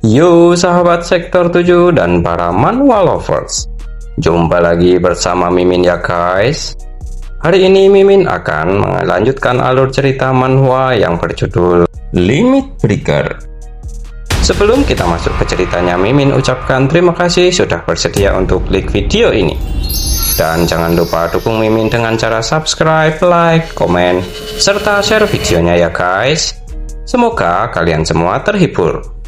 Yo sahabat sektor 7 dan para manhwa lovers, jumpa lagi bersama Mimin ya guys. Hari ini Mimin akan melanjutkan alur cerita manhwa yang berjudul Limit Breaker. Sebelum kita masuk ke ceritanya, Mimin ucapkan terima kasih sudah bersedia untuk klik video ini. Dan jangan lupa dukung Mimin dengan cara subscribe, like, komen, serta share videonya ya guys. Semoga kalian semua terhibur.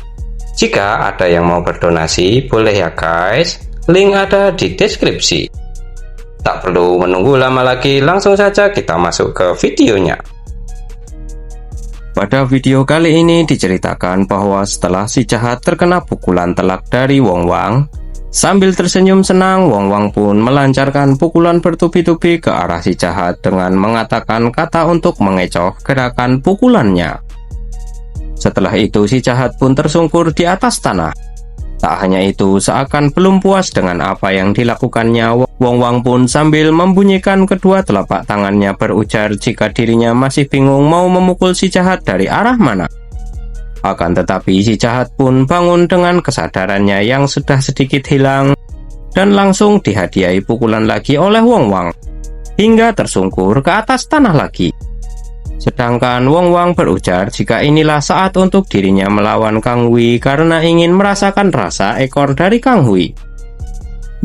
Jika ada yang mau berdonasi, boleh ya guys, link ada di deskripsi. Tak perlu menunggu lama lagi, langsung saja kita masuk ke videonya. Pada video kali ini diceritakan bahwa setelah si jahat terkena pukulan telak dari Wong Wang, sambil tersenyum senang, Wong Wang pun melancarkan pukulan bertubi-tubi ke arah si jahat dengan mengatakan kata untuk mengecoh gerakan pukulannya. Setelah itu si jahat pun tersungkur di atas tanah. Tak hanya itu, seakan belum puas dengan apa yang dilakukannya, Wong Wang pun sambil membunyikan kedua telapak tangannya berujar jika dirinya masih bingung mau memukul si jahat dari arah mana. Akan tetapi si jahat pun bangun dengan kesadarannya yang sudah sedikit hilang dan langsung dihadiahi pukulan lagi oleh Wong Wang hingga tersungkur ke atas tanah lagi. Sedangkan Wong Wang berujar jika inilah saat untuk dirinya melawan Kang Hui karena ingin merasakan rasa ekor dari Kang Hui.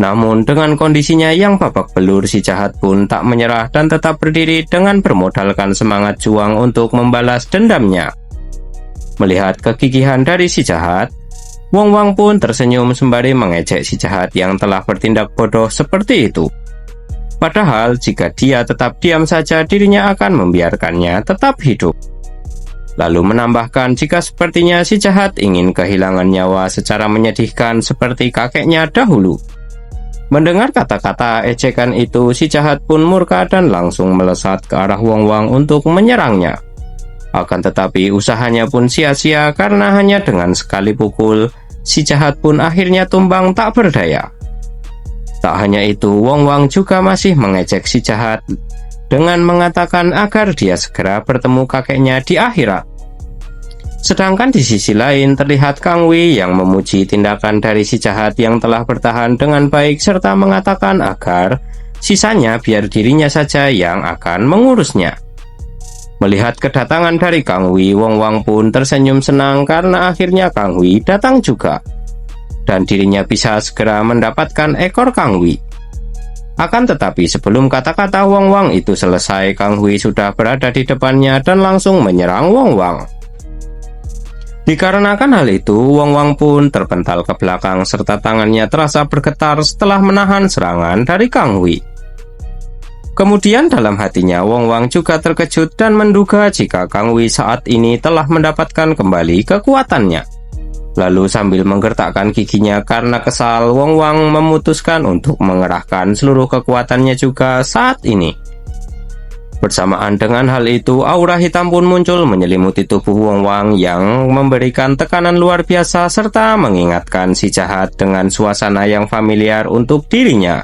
Namun dengan kondisinya yang babak belur, si jahat pun tak menyerah dan tetap berdiri dengan bermodalkan semangat juang untuk membalas dendamnya. Melihat kegigihan dari si jahat, Wong Wang pun tersenyum sembari mengejek si jahat yang telah bertindak bodoh seperti itu. Padahal jika dia tetap diam saja, dirinya akan membiarkannya tetap hidup. Lalu menambahkan jika sepertinya si jahat ingin kehilangan nyawa secara menyedihkan seperti kakeknya dahulu. Mendengar kata-kata ejekan itu, si jahat pun murka dan langsung melesat ke arah Wong Wang untuk menyerangnya. Akan tetapi usahanya pun sia-sia karena hanya dengan sekali pukul, si jahat pun akhirnya tumbang tak berdaya. Tak hanya itu, Wong Wang juga masih mengejek si jahat dengan mengatakan agar dia segera bertemu kakeknya di akhirat. Sedangkan di sisi lain terlihat Kang Hui yang memuji tindakan dari si jahat yang telah bertahan dengan baik serta mengatakan agar sisanya biar dirinya saja yang akan mengurusnya. Melihat kedatangan dari Kang Hui, Wong Wang pun tersenyum senang karena akhirnya Kang Hui datang juga dan dirinya bisa segera mendapatkan ekor Kang Hui. Akan tetapi sebelum kata-kata Wong Wang itu selesai, Kang Hui sudah berada di depannya dan langsung menyerang Wong Wang. Dikarenakan hal itu, Wong Wang pun terpental ke belakang serta tangannya terasa bergetar setelah menahan serangan dari Kang Hui. Kemudian dalam hatinya Wong Wang juga terkejut dan menduga jika Kang Hui saat ini telah mendapatkan kembali kekuatannya. Lalu sambil menggertakkan giginya karena kesal, Wong Wang memutuskan untuk mengerahkan seluruh kekuatannya juga saat ini. Bersamaan dengan hal itu, aura hitam pun muncul menyelimuti tubuh Wong Wang yang memberikan tekanan luar biasa serta mengingatkan si jahat dengan suasana yang familiar untuk dirinya.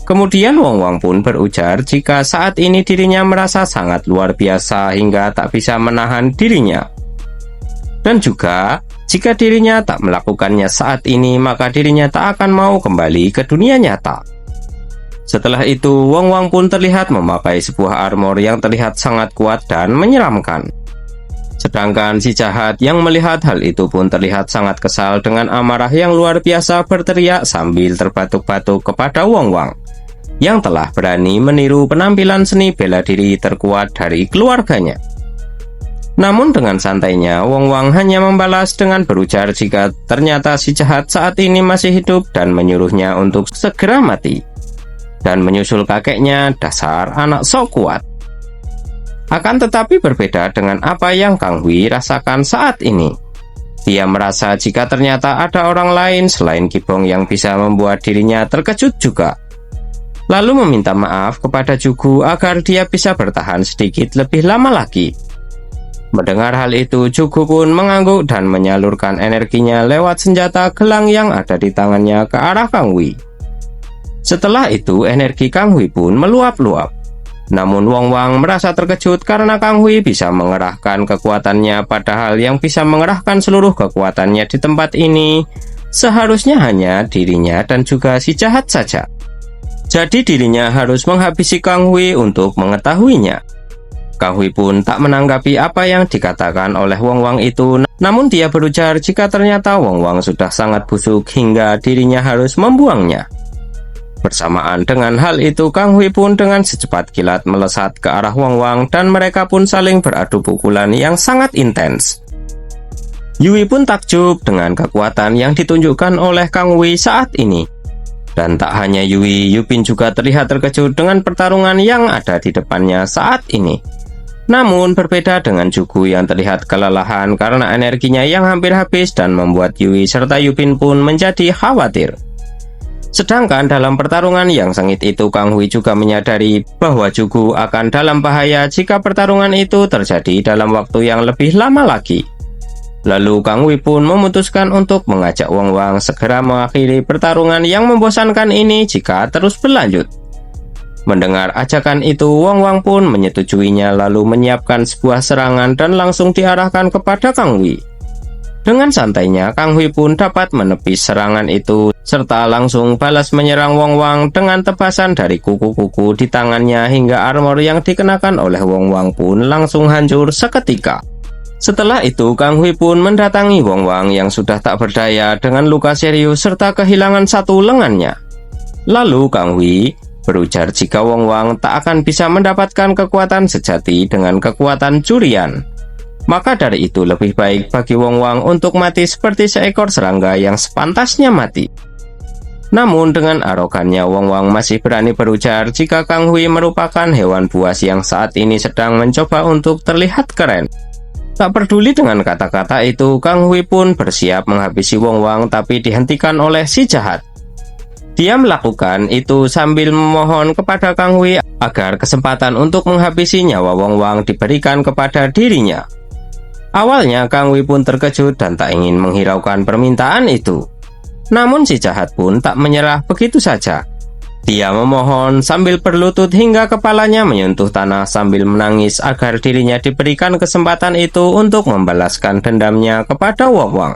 Kemudian Wong Wang pun berujar jika saat ini dirinya merasa sangat luar biasa hingga tak bisa menahan dirinya. Dan juga jika dirinya tak melakukannya saat ini, maka dirinya tak akan mau kembali ke dunia nyata. Setelah itu, Wong Wang pun terlihat memakai sebuah armor yang terlihat sangat kuat dan menyeramkan. Sedangkan si jahat yang melihat hal itu pun terlihat sangat kesal dengan amarah yang luar biasa berteriak sambil terbatuk-batuk kepada Wong Wang yang telah berani meniru penampilan seni bela diri terkuat dari keluarganya. Namun dengan santainya, Wong Wang hanya membalas dengan berujar jika ternyata si jahat saat ini masih hidup dan menyuruhnya untuk segera mati. Dan menyusul kakeknya, dasar anak sok kuat. Akan tetapi berbeda dengan apa yang Kang Hui rasakan saat ini. Dia merasa jika ternyata ada orang lain selain Kibong yang bisa membuat dirinya terkejut juga. Lalu meminta maaf kepada Jugu agar dia bisa bertahan sedikit lebih lama lagi. Mendengar hal itu, Jugu pun mengangguk dan menyalurkan energinya lewat senjata gelang yang ada di tangannya ke arah Kang Hui. Setelah itu, energi Kang Hui pun meluap-luap. Namun Wong Wang merasa terkejut karena Kang Hui bisa mengerahkan kekuatannya, padahal yang bisa mengerahkan seluruh kekuatannya di tempat ini seharusnya hanya dirinya dan juga si jahat saja. Jadi dirinya harus menghabisi Kang Hui untuk mengetahuinya. Kang Hui pun tak menanggapi apa yang dikatakan oleh Wong Wang itu, namun dia berujar jika ternyata Wong Wang sudah sangat busuk hingga dirinya harus membuangnya. Bersamaan dengan hal itu, Kang Hui pun dengan secepat kilat melesat ke arah Wong Wang dan mereka pun saling beradu pukulan yang sangat intens. Yui pun takjub dengan kekuatan yang ditunjukkan oleh Kang Hui saat ini. Dan tak hanya Yui, Yupin juga terlihat terkejut dengan pertarungan yang ada di depannya saat ini. Namun berbeda dengan Jugu yang terlihat kelelahan karena energinya yang hampir habis dan membuat Yui serta Yupin pun menjadi khawatir. Sedangkan dalam pertarungan yang sengit itu, Kang Hui juga menyadari bahwa Jugu akan dalam bahaya jika pertarungan itu terjadi dalam waktu yang lebih lama lagi. Lalu Kang Hui pun memutuskan untuk mengajak Wong Wang segera mengakhiri pertarungan yang membosankan ini jika terus berlanjut. Mendengar ajakan itu, Wong Wang pun menyetujuinya lalu menyiapkan sebuah serangan dan langsung diarahkan kepada Kang Hui. Dengan santainya, Kang Hui pun dapat menepis serangan itu, serta langsung balas menyerang Wong Wang dengan tebasan dari kuku-kuku di tangannya hingga armor yang dikenakan oleh Wong Wang pun langsung hancur seketika. Setelah itu, Kang Hui pun mendatangi Wong Wang yang sudah tak berdaya dengan luka serius serta kehilangan satu lengannya. Lalu Kang Hui berujar jika Wong Wang tak akan bisa mendapatkan kekuatan sejati dengan kekuatan curian. Maka dari itu lebih baik bagi Wong Wang untuk mati seperti seekor serangga yang sepantasnya mati. Namun dengan arogannya Wong Wang masih berani berujar jika Kang Hui merupakan hewan buas yang saat ini sedang mencoba untuk terlihat keren. Tak peduli dengan kata-kata itu, Kang Hui pun bersiap menghabisi Wong Wang tapi dihentikan oleh si jahat. Dia melakukan itu sambil memohon kepada Kang Hui agar kesempatan untuk menghabisi nyawa Wong Wang diberikan kepada dirinya. Awalnya Kang Hui pun terkejut dan tak ingin menghiraukan permintaan itu. Namun si jahat pun tak menyerah begitu saja. Dia memohon sambil berlutut hingga kepalanya menyentuh tanah sambil menangis agar dirinya diberikan kesempatan itu untuk membalaskan dendamnya kepada Wong Wang.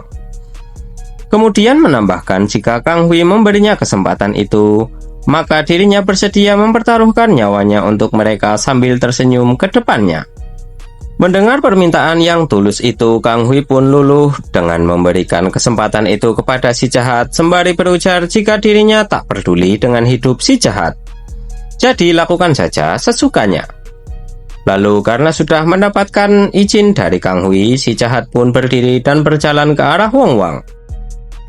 Kemudian menambahkan jika Kang Hui memberinya kesempatan itu, maka dirinya bersedia mempertaruhkan nyawanya untuk mereka sambil tersenyum ke depannya. Mendengar permintaan yang tulus itu, Kang Hui pun luluh dengan memberikan kesempatan itu kepada si jahat sembari berujar jika dirinya tak peduli dengan hidup si jahat. Jadi lakukan saja sesukanya. Lalu karena sudah mendapatkan izin dari Kang Hui, si jahat pun berdiri dan berjalan ke arah Wong Wang.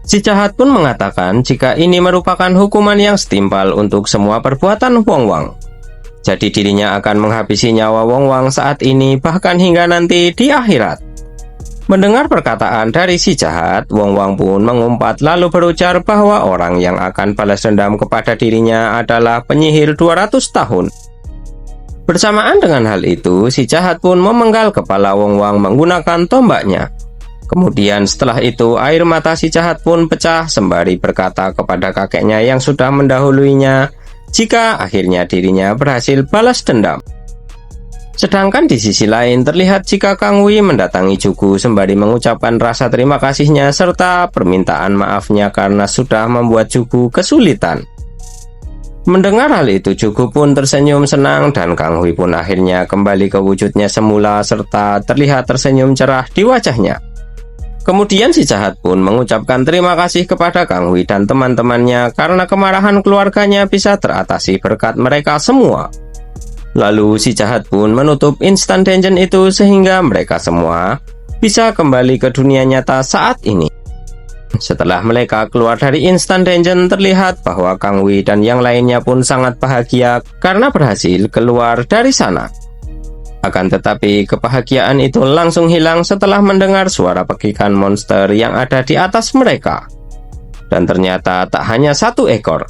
Si jahat pun mengatakan jika ini merupakan hukuman yang setimpal untuk semua perbuatan Wong Wang. Jadi dirinya akan menghabisi nyawa Wong Wang saat ini bahkan hingga nanti di akhirat. Mendengar perkataan dari si jahat, Wong Wang pun mengumpat lalu berujar bahwa orang yang akan balas dendam kepada dirinya adalah penyihir 200 tahun. Bersamaan dengan hal itu, si jahat pun memenggal kepala Wong Wang menggunakan tombaknya. Kemudian setelah itu air mata si jahat pun pecah sembari berkata kepada kakeknya yang sudah mendahuluinya jika akhirnya dirinya berhasil balas dendam. Sedangkan di sisi lain terlihat jika Kang Hui mendatangi Jugu sembari mengucapkan rasa terima kasihnya serta permintaan maafnya karena sudah membuat Jugu kesulitan. Mendengar hal itu, Jugu pun tersenyum senang dan Kang Hui pun akhirnya kembali ke wujudnya semula serta terlihat tersenyum cerah di wajahnya. Kemudian si jahat pun mengucapkan terima kasih kepada Kang Hui dan teman-temannya karena kemarahan keluarganya bisa teratasi berkat mereka semua. Lalu si jahat pun menutup instant dungeon itu sehingga mereka semua bisa kembali ke dunia nyata saat ini. Setelah mereka keluar dari instant dungeon, terlihat bahwa Kang Hui dan yang lainnya pun sangat bahagia karena berhasil keluar dari sana. Akan tetapi kebahagiaan itu langsung hilang setelah mendengar suara pekikan monster yang ada di atas mereka. Dan ternyata tak hanya satu ekor.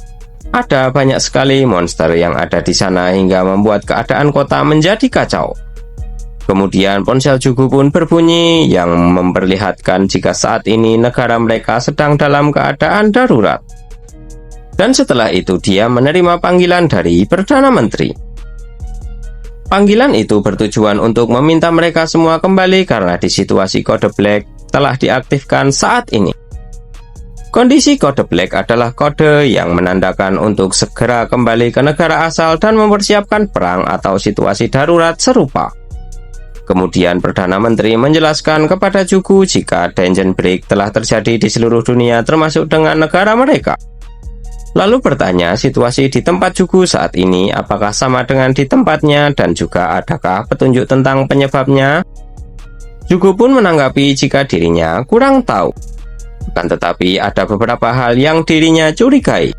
Ada banyak sekali monster yang ada di sana hingga membuat keadaan kota menjadi kacau. Kemudian ponsel Jugu pun berbunyi yang memperlihatkan jika saat ini negara mereka sedang dalam keadaan darurat. Dan setelah itu dia menerima panggilan dari Perdana Menteri. Panggilan itu bertujuan untuk meminta mereka semua kembali karena di situasi kode black telah diaktifkan saat ini. Kondisi kode black adalah kode yang menandakan untuk segera kembali ke negara asal dan mempersiapkan perang atau situasi darurat serupa. Kemudian Perdana Menteri menjelaskan kepada Jugu jika danger break telah terjadi di seluruh dunia termasuk dengan negara mereka. Lalu bertanya situasi di tempat Jugu saat ini apakah sama dengan di tempatnya dan juga adakah petunjuk tentang penyebabnya. Jugu pun menanggapi jika dirinya kurang tahu. Akan tetapi ada beberapa hal yang dirinya curigai.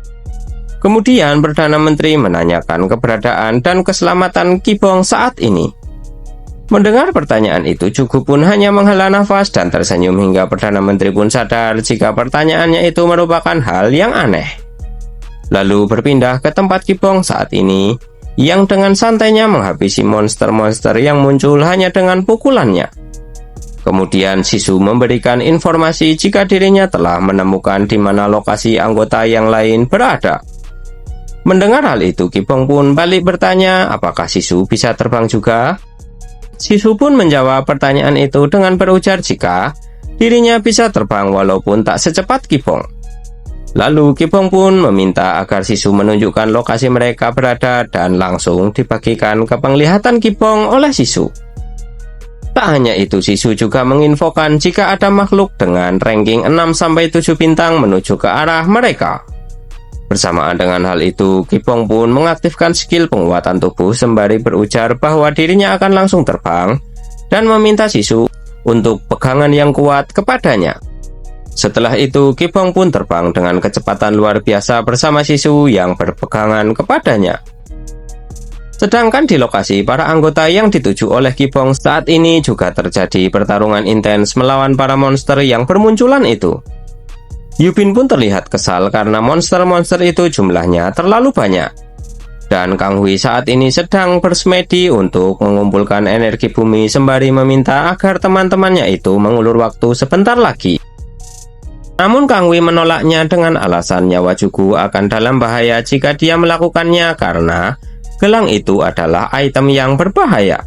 Kemudian Perdana Menteri menanyakan keberadaan dan keselamatan Kibong saat ini. Mendengar pertanyaan itu, Jugu pun hanya menghela nafas dan tersenyum hingga Perdana Menteri pun sadar jika pertanyaannya itu merupakan hal yang aneh. Lalu berpindah ke tempat Kibong saat ini, yang dengan santainya menghabisi monster-monster yang muncul hanya dengan pukulannya. Kemudian Sisu memberikan informasi jika dirinya telah menemukan di mana lokasi anggota yang lain berada. Mendengar hal itu, Kibong pun balik bertanya apakah Sisu bisa terbang juga. Sisu pun menjawab pertanyaan itu dengan berujar jika dirinya bisa terbang walaupun tak secepat Kibong. Lalu Kibong pun meminta agar Sisu menunjukkan lokasi mereka berada dan langsung dibagikan ke penglihatan Kibong oleh Sisu. Tak hanya itu, Sisu juga menginfokan jika ada makhluk dengan ranking 6-7 bintang menuju ke arah mereka. Bersamaan dengan hal itu, Kibong pun mengaktifkan skill penguatan tubuh sembari berujar bahwa dirinya akan langsung terbang dan meminta Sisu untuk pegangan yang kuat kepadanya. Setelah itu, Kibong pun terbang dengan kecepatan luar biasa bersama Sisu yang berpegangan kepadanya. Sedangkan di lokasi para anggota yang dituju oleh Kibong saat ini juga terjadi pertarungan intens melawan para monster yang bermunculan itu. Yubin pun terlihat kesal karena monster-monster itu jumlahnya terlalu banyak. Dan Kang Hui saat ini sedang bersemedi untuk mengumpulkan energi bumi sembari meminta agar teman-temannya itu mengulur waktu sebentar lagi. Namun Kang Hui menolaknya dengan alasan nyawa Jugu akan dalam bahaya jika dia melakukannya karena gelang itu adalah item yang berbahaya.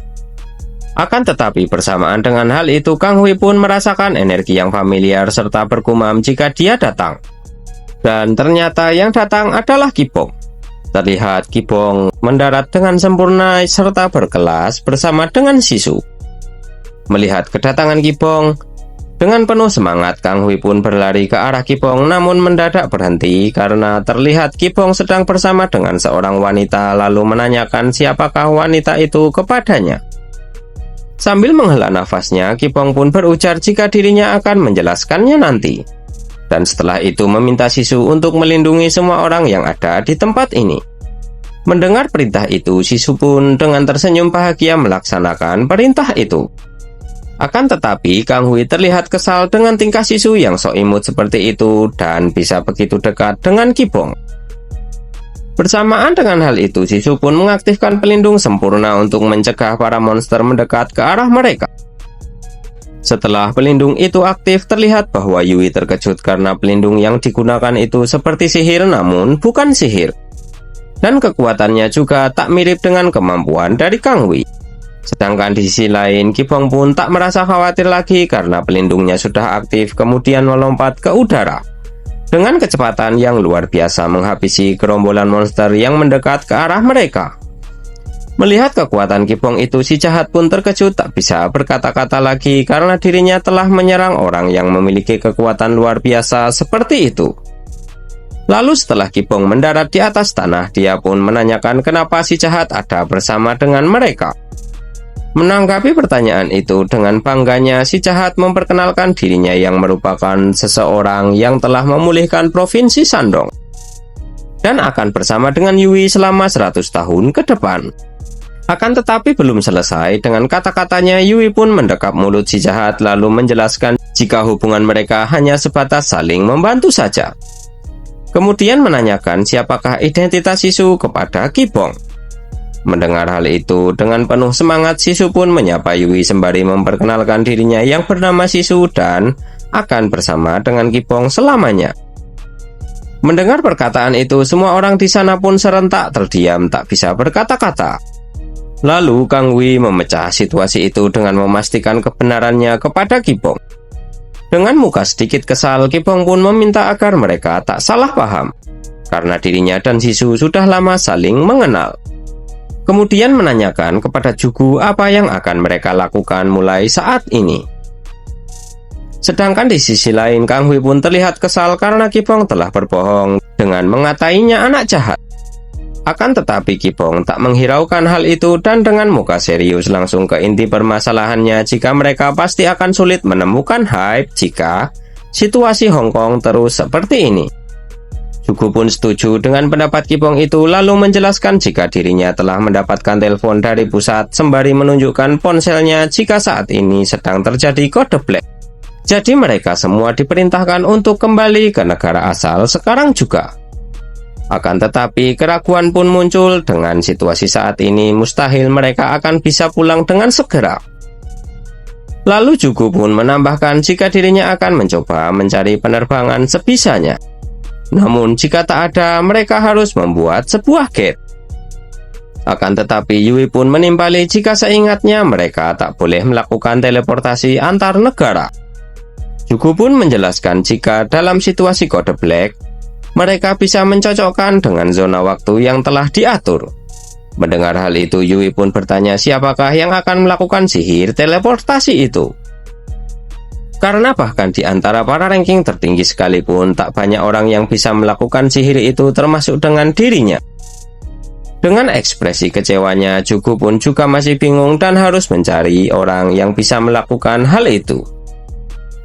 Akan tetapi bersamaan dengan hal itu, Kang Hui pun merasakan energi yang familiar serta bergumam jika dia datang. Dan ternyata yang datang adalah Kibong. Terlihat Kibong mendarat dengan sempurna serta berkelas bersama dengan Sisu. Melihat kedatangan Kibong, dengan penuh semangat Kang Hui pun berlari ke arah Kibong namun mendadak berhenti karena terlihat Kibong sedang bersama dengan seorang wanita lalu menanyakan siapakah wanita itu kepadanya. Sambil menghela nafasnya, Kibong pun berujar jika dirinya akan menjelaskannya nanti. Dan setelah itu meminta Sisu untuk melindungi semua orang yang ada di tempat ini. Mendengar perintah itu, Sisu pun dengan tersenyum bahagia melaksanakan perintah itu. Akan tetapi, Kang Hui terlihat kesal dengan tingkah Sisu yang sok imut seperti itu dan bisa begitu dekat dengan Kibong. Bersamaan dengan hal itu, Sisu pun mengaktifkan pelindung sempurna untuk mencegah para monster mendekat ke arah mereka. Setelah pelindung itu aktif, terlihat bahwa Yui terkejut karena pelindung yang digunakan itu seperti sihir namun bukan sihir. Dan kekuatannya juga tak mirip dengan kemampuan dari Kang Hui. Sedangkan di sisi lain, Kibong pun tak merasa khawatir lagi karena pelindungnya sudah aktif kemudian melompat ke udara. Dengan kecepatan yang luar biasa menghabisi gerombolan monster yang mendekat ke arah mereka. Melihat kekuatan Kibong itu, si jahat pun terkejut tak bisa berkata-kata lagi karena dirinya telah menyerang orang yang memiliki kekuatan luar biasa seperti itu. Lalu setelah Kibong mendarat di atas tanah, dia pun menanyakan kenapa si jahat ada bersama dengan mereka. Menanggapi pertanyaan itu dengan bangganya, si jahat memperkenalkan dirinya yang merupakan seseorang yang telah memulihkan Provinsi Shandong dan akan bersama dengan Yui selama 100 tahun ke depan. Akan tetapi belum selesai dengan kata-katanya, Yui pun mendekap mulut si jahat lalu menjelaskan jika hubungan mereka hanya sebatas saling membantu saja. Kemudian menanyakan siapakah identitas Sisu kepada Kibong. Mendengar hal itu, dengan penuh semangat Sisu pun menyapa Yui sembari memperkenalkan dirinya yang bernama Sisu dan akan bersama dengan Kibong selamanya. Mendengar perkataan itu, semua orang di sana pun serentak terdiam tak bisa berkata-kata. Lalu Kang Wi memecah situasi itu dengan memastikan kebenarannya kepada Kipong. Dengan muka sedikit kesal, Kipong pun meminta agar mereka tak salah paham, karena dirinya dan Sisu sudah lama saling mengenal. Kemudian menanyakan kepada Jugu apa yang akan mereka lakukan mulai saat ini. Sedangkan di sisi lain, Kang Wi pun terlihat kesal karena Kipong telah berbohong dengan mengatainya anak jahat. Akan tetapi Kipong tak menghiraukan hal itu dan dengan muka serius langsung ke inti permasalahannya jika mereka pasti akan sulit menemukan hype jika situasi Hong Kong terus seperti ini. Jugu pun setuju dengan pendapat Kipong itu lalu menjelaskan jika dirinya telah mendapatkan telepon dari pusat sembari menunjukkan ponselnya jika saat ini sedang terjadi kode black. Jadi mereka semua diperintahkan untuk kembali ke negara asal sekarang juga. Akan tetapi keraguan pun muncul dengan situasi saat ini mustahil mereka akan bisa pulang dengan segera. Lalu Jugu pun menambahkan jika dirinya akan mencoba mencari penerbangan sebisanya. Namun jika tak ada, mereka harus membuat sebuah gate. Akan tetapi Yui pun menimpali jika seingatnya mereka tak boleh melakukan teleportasi antar negara. Jugu pun menjelaskan jika dalam situasi kode black, mereka bisa mencocokkan dengan zona waktu yang telah diatur. Mendengar hal itu, Yui pun bertanya siapakah yang akan melakukan sihir teleportasi itu. Karena bahkan di antara para ranking tertinggi sekalipun, tak banyak orang yang bisa melakukan sihir itu termasuk dengan dirinya. Dengan ekspresi kecewanya, Jugu pun juga masih bingung dan harus mencari orang yang bisa melakukan hal itu.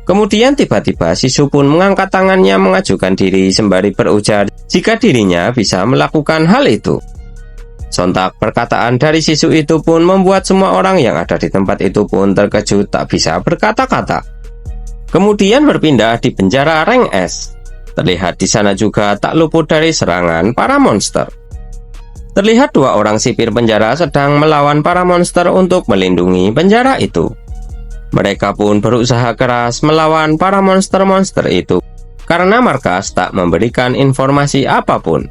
Kemudian tiba-tiba Sisu pun mengangkat tangannya mengajukan diri sembari berujar jika dirinya bisa melakukan hal itu. Sontak perkataan dari Sisu itu pun membuat semua orang yang ada di tempat itu pun terkejut tak bisa berkata-kata. Kemudian berpindah di penjara rank S. Terlihat di sana juga tak luput dari serangan para monster. Terlihat dua orang sipir penjara sedang melawan para monster untuk melindungi penjara itu. Mereka pun berusaha keras melawan para monster-monster itu karena markas tak memberikan informasi apapun.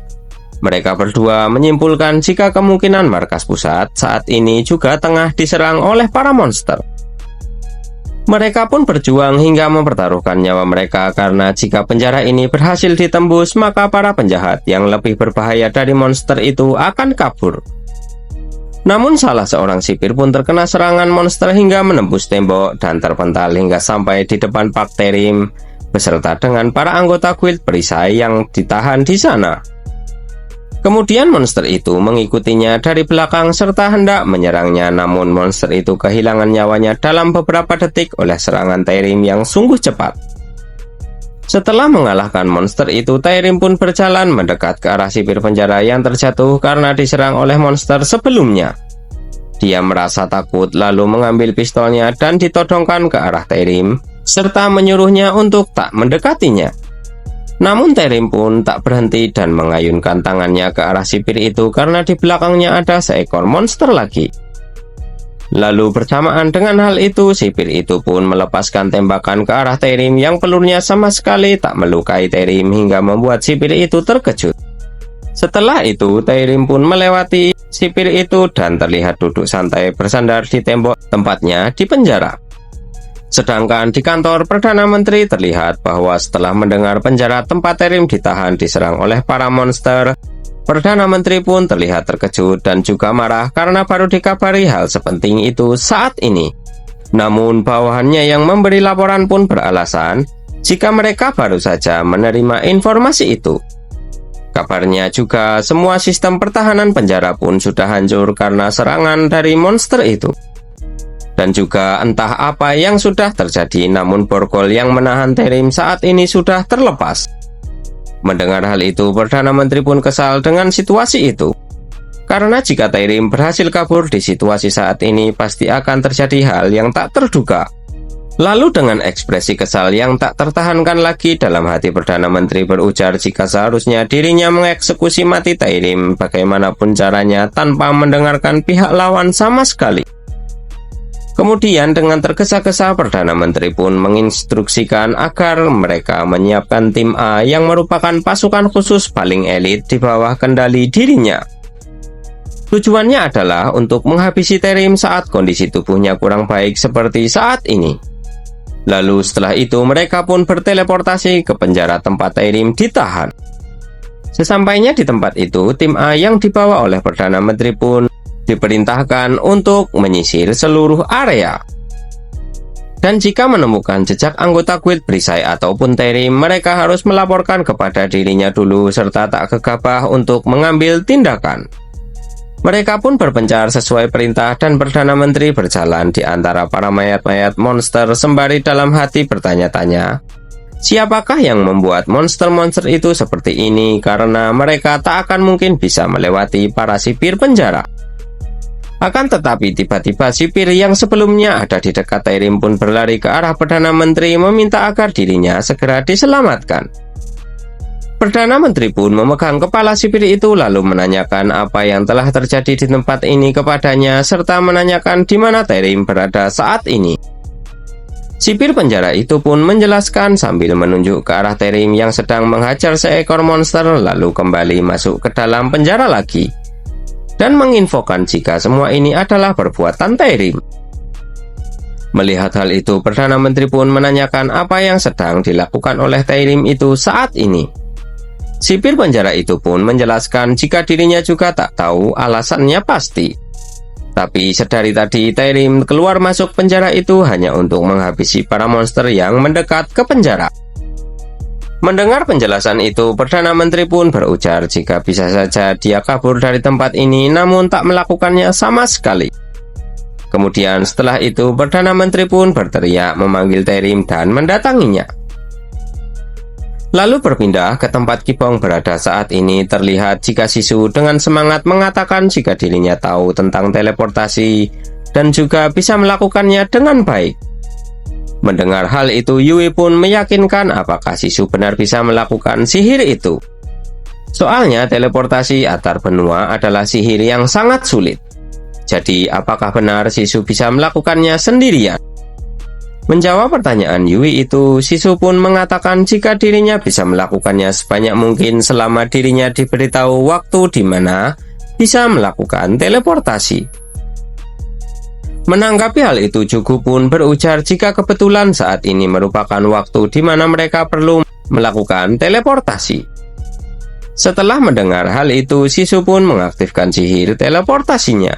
Mereka berdua menyimpulkan jika kemungkinan markas pusat saat ini juga tengah diserang oleh para monster. Mereka pun berjuang hingga mempertaruhkan nyawa mereka karena jika penjara ini berhasil ditembus maka para penjahat yang lebih berbahaya dari monster itu akan kabur. Namun salah seorang sipir pun terkena serangan monster hingga menembus tembok dan terpental hingga sampai di depan Pak Taerim beserta dengan para anggota guild perisai yang ditahan di sana. Kemudian monster itu mengikutinya dari belakang serta hendak menyerangnya, namun monster itu kehilangan nyawanya dalam beberapa detik oleh serangan Taerim yang sungguh cepat. Setelah mengalahkan monster itu, Taerim pun berjalan mendekat ke arah sipir penjara yang terjatuh karena diserang oleh monster sebelumnya. Dia merasa takut lalu mengambil pistolnya dan ditodongkan ke arah Taerim, serta menyuruhnya untuk tak mendekatinya. Namun Taerim pun tak berhenti dan mengayunkan tangannya ke arah sipir itu karena di belakangnya ada seekor monster lagi. Lalu bersamaan dengan hal itu, sipir itu pun melepaskan tembakan ke arah Taerim yang pelurunya sama sekali tak melukai Taerim hingga membuat sipir itu terkejut. Setelah itu, Taerim pun melewati sipir itu dan terlihat duduk santai bersandar di tembok tempatnya di penjara. Sedangkan di kantor Perdana Menteri terlihat bahwa setelah mendengar penjara tempat Taerim ditahan diserang oleh para monster, Perdana Menteri pun terlihat terkejut dan juga marah karena baru dikabari hal sepenting itu saat ini. Namun bawahannya yang memberi laporan pun beralasan jika mereka baru saja menerima informasi itu. Kabarnya juga semua sistem pertahanan penjara pun sudah hancur karena serangan dari monster itu. Dan juga entah apa yang sudah terjadi, namun borgol yang menahan Taerim saat ini sudah terlepas. Mendengar hal itu, Perdana Menteri pun kesal dengan situasi itu. Karena jika Taerim berhasil kabur di situasi saat ini, pasti akan terjadi hal yang tak terduga. Lalu dengan ekspresi kesal yang tak tertahankan lagi dalam hati, Perdana Menteri berujar jika seharusnya dirinya mengeksekusi mati Taerim bagaimanapun caranya tanpa mendengarkan pihak lawan sama sekali. Kemudian dengan tergesa-gesa Perdana Menteri pun menginstruksikan agar mereka menyiapkan tim A yang merupakan pasukan khusus paling elit di bawah kendali dirinya. Tujuannya adalah untuk menghabisi Taerim saat kondisi tubuhnya kurang baik seperti saat ini. Lalu setelah itu mereka pun berteleportasi ke penjara tempat Taerim ditahan. Sesampainya di tempat itu, tim A yang dibawa oleh Perdana Menteri pun diperintahkan untuk menyisir seluruh area. Dan jika menemukan jejak anggota guild perisai ataupun Taerim, mereka harus melaporkan kepada dirinya dulu serta tak gegabah untuk mengambil tindakan. Mereka pun berpencar sesuai perintah dan Perdana Menteri berjalan di antara para mayat-mayat monster sembari dalam hati bertanya-tanya, siapakah yang membuat monster-monster itu seperti ini karena mereka tak akan mungkin bisa melewati para sipir penjara. Akan tetapi tiba-tiba sipir yang sebelumnya ada di dekat Taerim pun berlari ke arah Perdana Menteri meminta agar dirinya segera diselamatkan. Perdana Menteri pun memegang kepala sipir itu lalu menanyakan apa yang telah terjadi di tempat ini kepadanya serta menanyakan di mana Taerim berada saat ini. Sipir penjara itu pun menjelaskan sambil menunjuk ke arah Taerim yang sedang menghajar seekor monster lalu kembali masuk ke dalam penjara lagi dan menginfokan jika semua ini adalah perbuatan Taerim. Melihat hal itu, Perdana Menteri pun menanyakan apa yang sedang dilakukan oleh Taerim itu saat ini. Sipir penjara itu pun menjelaskan jika dirinya juga tak tahu alasannya pasti. Tapi sedari tadi Taerim keluar masuk penjara itu hanya untuk menghabisi para monster yang mendekat ke penjara. Mendengar penjelasan itu, Perdana Menteri pun berujar jika bisa saja dia kabur dari tempat ini namun tak melakukannya sama sekali. Kemudian setelah itu Perdana Menteri pun berteriak memanggil Taerim dan mendatanginya. Lalu berpindah ke tempat Kibong berada saat ini. Terlihat jika Sisu dengan semangat mengatakan jika dirinya tahu tentang teleportasi dan juga bisa melakukannya dengan baik. Mendengar hal itu, Yui pun meyakinkan apakah Sisu benar bisa melakukan sihir itu. Soalnya teleportasi antar benua adalah sihir yang sangat sulit. Jadi apakah benar Sisu bisa melakukannya sendirian? Menjawab pertanyaan Yui itu, Sisu pun mengatakan jika dirinya bisa melakukannya sebanyak mungkin selama dirinya diberitahu waktu di mana bisa melakukan teleportasi. Menanggapi hal itu, Jugu pun berujar jika kebetulan saat ini merupakan waktu di mana mereka perlu melakukan teleportasi. Setelah mendengar hal itu, Sisu pun mengaktifkan sihir teleportasinya.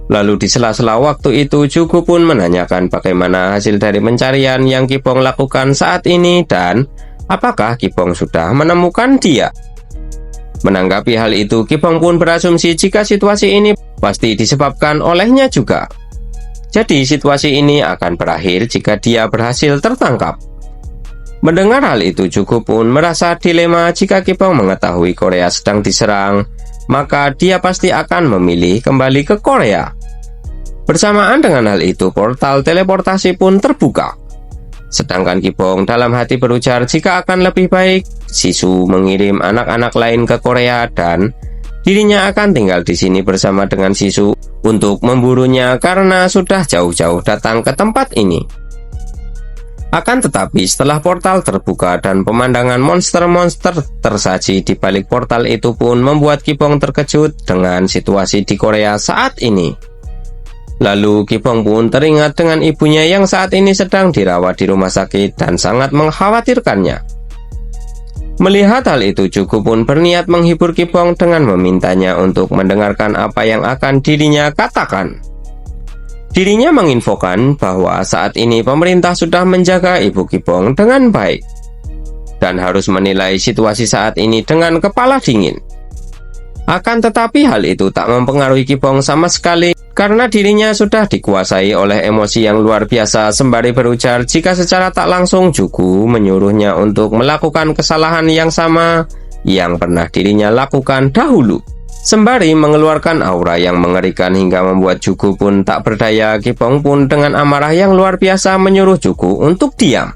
Lalu di sela-sela waktu itu, Jugu pun menanyakan bagaimana hasil dari pencarian yang Kibong lakukan saat ini dan apakah Kibong sudah menemukan dia. Menanggapi hal itu, Kibong pun berasumsi jika situasi ini pasti disebabkan olehnya juga. Jadi situasi ini akan berakhir jika dia berhasil tertangkap. Mendengar hal itu, Jugu pun merasa dilema jika Kibong mengetahui Korea sedang diserang, maka dia pasti akan memilih kembali ke Korea. Bersamaan dengan hal itu, portal teleportasi pun terbuka. Sedangkan Kibong dalam hati berujar jika akan lebih baik Sisu mengirim anak-anak lain ke Korea dan dirinya akan tinggal di sini bersama dengan Sisu untuk memburunya karena sudah jauh-jauh datang ke tempat ini. Akan tetapi setelah portal terbuka dan pemandangan monster-monster tersaji di balik portal itu pun membuat Kibong terkejut dengan situasi di Korea saat ini. Lalu Kibong pun teringat dengan ibunya yang saat ini sedang dirawat di rumah sakit dan sangat mengkhawatirkannya. Melihat hal itu, Jugu pun berniat menghibur Kibong dengan memintanya untuk mendengarkan apa yang akan dirinya katakan. Dirinya menginfokan bahwa saat ini pemerintah sudah menjaga ibu Kibong dengan baik dan harus menilai situasi saat ini dengan kepala dingin. Akan tetapi hal itu tak mempengaruhi Kibong sama sekali karena dirinya sudah dikuasai oleh emosi yang luar biasa sembari berujar jika secara tak langsung Jugu menyuruhnya untuk melakukan kesalahan yang sama yang pernah dirinya lakukan dahulu. Sembari mengeluarkan aura yang mengerikan hingga membuat Jugu pun tak berdaya, Kibong pun dengan amarah yang luar biasa menyuruh Jugu untuk diam.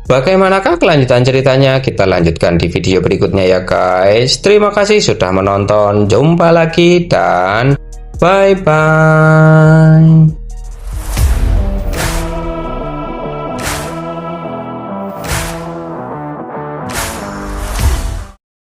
Bagaimanakah kelanjutan ceritanya? Kita lanjutkan di video berikutnya ya guys. Terima kasih sudah menonton. Jumpa lagi dan bye-bye.